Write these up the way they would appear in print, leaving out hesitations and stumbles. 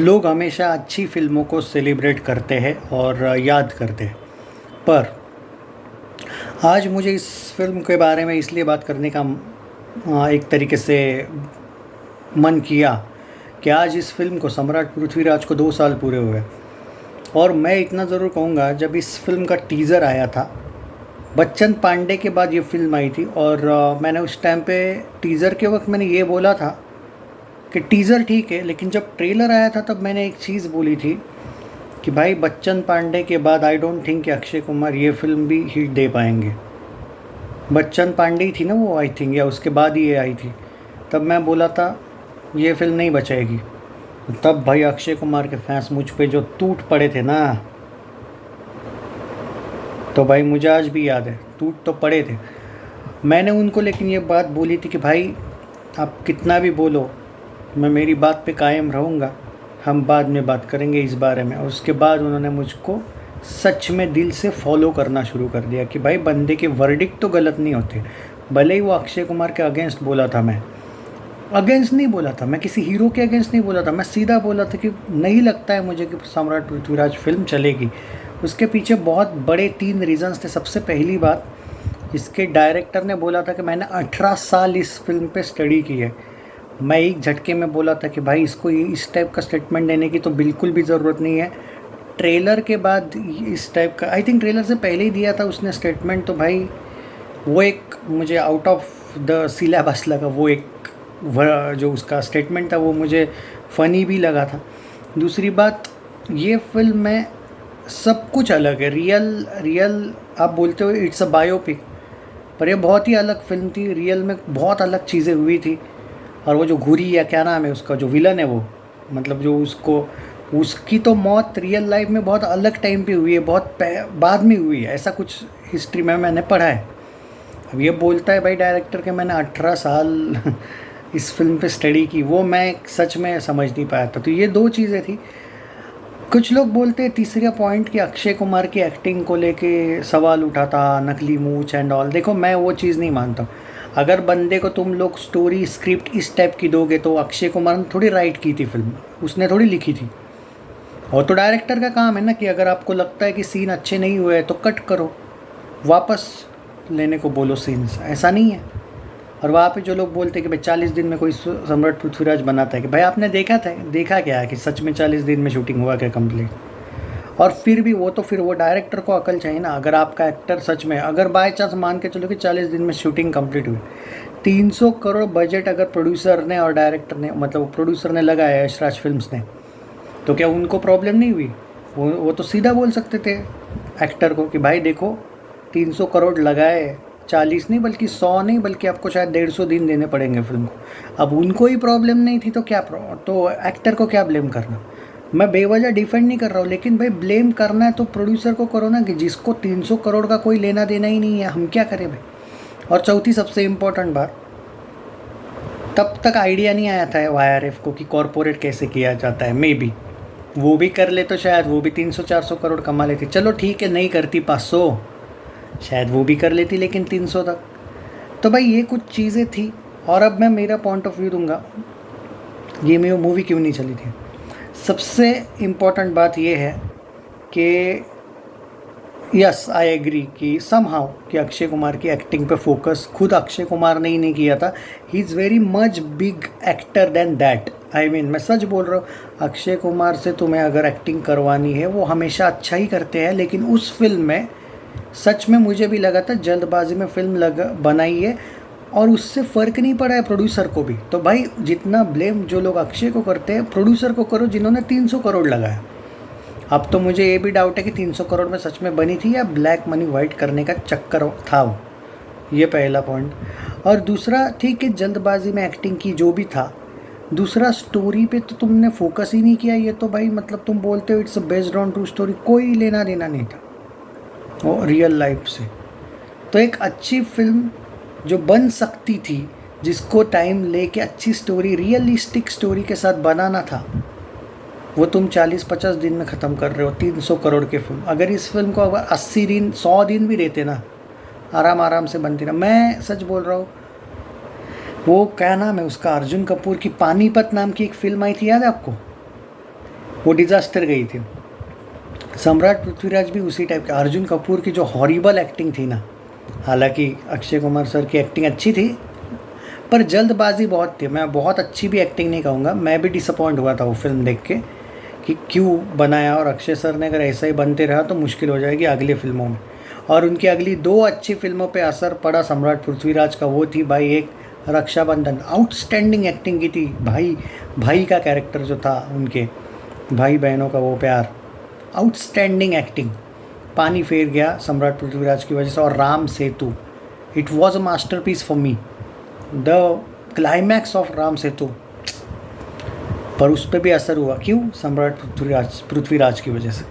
लोग हमेशा अच्छी फ़िल्मों को सेलिब्रेट करते हैं और याद करते हैं। पर आज मुझे इस फ़िल्म के बारे में इसलिए बात करने का एक तरीके से मन किया कि आज इस फ़िल्म को सम्राट पृथ्वीराज को 2 साल पूरे हुए। और मैं इतना ज़रूर कहूँगा, जब इस फ़िल्म का टीज़र आया था, बच्चन पांडे के बाद ये फ़िल्म आई थी, और मैंने उस टाइम पे टीज़र के वक्त मैंने ये बोला था कि टीज़र ठीक है, लेकिन जब ट्रेलर आया था तब मैंने एक चीज़ बोली थी कि भाई बच्चन पांडे के बाद आई डोंट थिंक कि अक्षय कुमार ये फ़िल्म भी हिट दे पाएंगे। बच्चन पांडे ही थी ना वो, आई थिंक, या उसके बाद ही ये आई थी। तब मैं बोला था ये फ़िल्म नहीं बचेगी। तब भाई अक्षय कुमार के फैंस मुझ पे जो टूट पड़े थे ना, तो भाई मुझे आज भी याद है, टूट तो पड़े थे। मैंने उनको लेकिन ये बात बोली थी कि भाई आप कितना भी बोलो, मैं मेरी बात पे कायम रहूँगा, हम बाद में बात करेंगे इस बारे में। और उसके बाद उन्होंने मुझको सच में दिल से फॉलो करना शुरू कर दिया कि भाई बंदे के वर्डिक्ट तो गलत नहीं होते। भले ही वो अक्षय कुमार के अगेंस्ट बोला था, मैं अगेंस्ट नहीं बोला था, मैं किसी हीरो के अगेंस्ट नहीं बोला था, मैं सीधा बोला था कि नहीं लगता है मुझे कि सम्राट पृथ्वीराज फिल्म चलेगी। उसके पीछे बहुत बड़े 3 रीज़न्स थे। सबसे पहली बात, इसके डायरेक्टर ने बोला था कि मैंने 18 साल इस फिल्म पे स्टडी की है। मैं एक झटके में बोला था कि भाई इसको इस टाइप का स्टेटमेंट देने की तो बिल्कुल भी ज़रूरत नहीं है। ट्रेलर के बाद इस टाइप का, आई थिंक ट्रेलर से पहले ही दिया था उसने स्टेटमेंट, तो भाई वो एक मुझे आउट ऑफ द सिलेबस लगा। वो एक जो उसका स्टेटमेंट था वो मुझे फ़नी भी लगा था। दूसरी बात, ये फिल्म में सब कुछ अलग है। रियल आप बोलते हो इट्स अ बायोपिक, पर ये बहुत ही अलग फिल्म थी। रियल में बहुत अलग चीज़ें हुई थी। और वो जो घुरी या क्या नाम है उसका, जो विलन है वो, मतलब जो उसकी तो मौत रियल लाइफ में बहुत अलग टाइम पे हुई है, बहुत बाद में हुई है, ऐसा कुछ हिस्ट्री में मैंने पढ़ा है। अब ये बोलता है भाई डायरेक्टर के मैंने 18 साल इस फिल्म पे स्टडी की, वो मैं सच में समझ नहीं पाया था। तो ये 2 चीज़ें थी। कुछ लोग बोलते हैं तीसरा पॉइंट कि अक्षय कुमार की एक्टिंग को लेके सवाल उठाता, नकली मूंछ एंड ऑल। देखो, मैं वो चीज़ नहीं मानता। अगर बंदे को तुम लोग स्टोरी स्क्रिप्ट इस टाइप की दोगे तो अक्षय कुमार ने थोड़ी राइट की थी फिल्म, उसने थोड़ी लिखी थी। और तो डायरेक्टर का काम है ना कि अगर आपको लगता है कि सीन अच्छे नहीं हुए तो कट करो, वापस लेने को बोलो सीन्स, ऐसा नहीं है। और वहाँ पे जो लोग बोलते हैं कि भाई 40 दिन में कोई सम्राट पृथ्वीराज बनाता है, कि भाई आपने देखा क्या है कि सच में 40 दिन में शूटिंग हुआ क्या कंप्लीट? और फिर भी फिर वो डायरेक्टर को अकल चाहिए ना। अगर आपका एक्टर सच में, अगर बाय चांस मान के चलो कि 40 दिन में शूटिंग कंप्लीट हुई, 300 करोड़ बजट अगर प्रोड्यूसर ने और डायरेक्टर ने, मतलब प्रोड्यूसर ने लगाया यशराज फिल्म्स ने, तो क्या उनको प्रॉब्लम नहीं हुई? वो तो सीधा बोल सकते थे एक्टर को कि भाई देखो 300 करोड़ लगाए, 40 नहीं बल्कि 100 नहीं बल्कि आपको शायद 150 दिन देने पड़ेंगे फिल्म को। अब उनको ही प्रॉब्लम नहीं थी तो क्या तो एक्टर को क्या ब्लेम करना? मैं बेवजह डिफेंड नहीं कर रहा हूँ, लेकिन भाई ब्लेम करना है तो प्रोड्यूसर को करो ना, कि जिसको 300 करोड़ का कोई लेना देना ही नहीं है, हम क्या करें भाई? और चौथी सबसे इम्पोर्टेंट बात, तब तक आइडिया नहीं आया था YRF को कि कॉरपोरेट कैसे किया जाता है। मे बी वो भी कर ले तो शायद वो भी 300-400 करोड़ कमा लेती। चलो ठीक है, नहीं करती 500, शायद वो भी कर लेती, लेकिन 300 तक। तो भाई ये कुछ चीज़ें थी। और अब मैं मेरा पॉइंट ऑफ व्यू दूंगा, ये मेरी मूवी क्यों नहीं चली थी। सबसे इम्पोर्टेंट बात ये है कि यस आई एग्री कि समहाउ कि अक्षय कुमार की एक्टिंग पे फोकस खुद अक्षय कुमार ने ही नहीं किया था। He is very much big actor than that. I mean, मैं सच बोल रहा हूँ, अक्षय कुमार से तुम्हें अगर एक्टिंग करवानी है, वो हमेशा अच्छा ही करते हैं, लेकिन उस फिल्म में सच में मुझे भी लगा था जल्दबाजी में फिल्म बनाई है, और उससे फ़र्क नहीं पड़ा है प्रोड्यूसर को भी। तो भाई जितना ब्लेम जो लोग अक्षय को करते हैं, प्रोड्यूसर को करो जिन्होंने 300 करोड़ लगाया। अब तो मुझे ये भी डाउट है कि 300 करोड़ में सच में बनी थी या ब्लैक मनी वाइट करने का चक्कर था वो। ये पहला पॉइंट। और दूसरा, ठीक है जल्दबाजी में एक्टिंग की जो भी था। दूसरा, स्टोरी पे तो तुमने फोकस ही नहीं किया। ये तो भाई मतलब तुम बोलते हो it's based on true story, कोई लेना देना नहीं था वो रियल लाइफ से। तो एक अच्छी फिल्म जो बन सकती थी, जिसको टाइम लेके अच्छी स्टोरी, रियलिस्टिक स्टोरी के साथ बनाना था, वो तुम 40-50 दिन में ख़त्म कर रहे हो 300 करोड़ की फिल्म। अगर इस फिल्म को अगर 80 दिन 100 दिन भी रहते ना, आराम से बनती ना। मैं सच बोल रहा हूँ, वो क्या नाम है उसका, अर्जुन कपूर की पानीपत नाम की एक फ़िल्म आई थी, याद है आपको? वो डिज़ास्टर गई थी। सम्राट पृथ्वीराज भी उसी टाइप का। अर्जुन कपूर की जो हॉरिबल एक्टिंग थी ना, हालांकि अक्षय कुमार सर की एक्टिंग अच्छी थी पर जल्दबाजी बहुत थी। मैं बहुत अच्छी भी एक्टिंग नहीं कहूँगा, मैं भी डिसअपॉइंट हुआ था वो फिल्म देख के कि क्यों बनाया। और अक्षय सर ने अगर ऐसा ही बनते रहा तो मुश्किल हो जाएगी अगली फिल्मों में। और उनकी अगली 2 अच्छी फिल्मों पे असर पड़ा सम्राट पृथ्वीराज का। वो थी भाई एक रक्षाबंधन, आउटस्टैंडिंग एक्टिंग की थी भाई। भाई का कैरेक्टर जो था, उनके भाई बहनों का वो प्यार, आउटस्टैंडिंग एक्टिंग। पानी फेर गया सम्राट पृथ्वीराज की वजह से। और Ram Setu, it was a masterpiece for me. The climax of Ram Setu, पर उस पर भी असर हुआ। क्यों? सम्राट पृथ्वीराज की वजह से।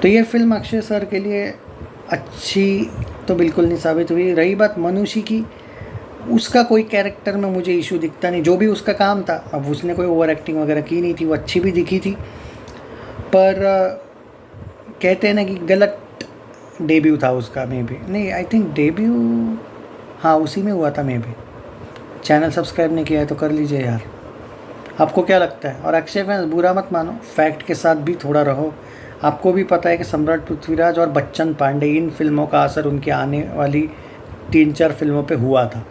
तो ये फिल्म अक्षय सर के लिए अच्छी तो बिल्कुल नहीं साबित हुई। रही बात मनुष्य की, उसका कोई कैरेक्टर में मुझे इशू दिखता नहीं। जो भी उसका काम था, अब उसने कोई ओवर एक्टिंग वगैरह की नहीं थी, वो अच्छी भी दिखी थी। पर कहते हैं ना कि गलत डेब्यू था उसका। मे बी नहीं, आई थिंक डेब्यू हाँ उसी में हुआ था मे बी। चैनल सब्सक्राइब नहीं किया है तो कर लीजिए यार। आपको क्या लगता है? और अक्षय फैंस बुरा मत मानो, फैक्ट के साथ भी थोड़ा रहो। आपको भी पता है कि सम्राट पृथ्वीराज और बच्चन पांडे, इन फिल्मों का असर उनकी आने वाली 3-4 फिल्मों पे हुआ था।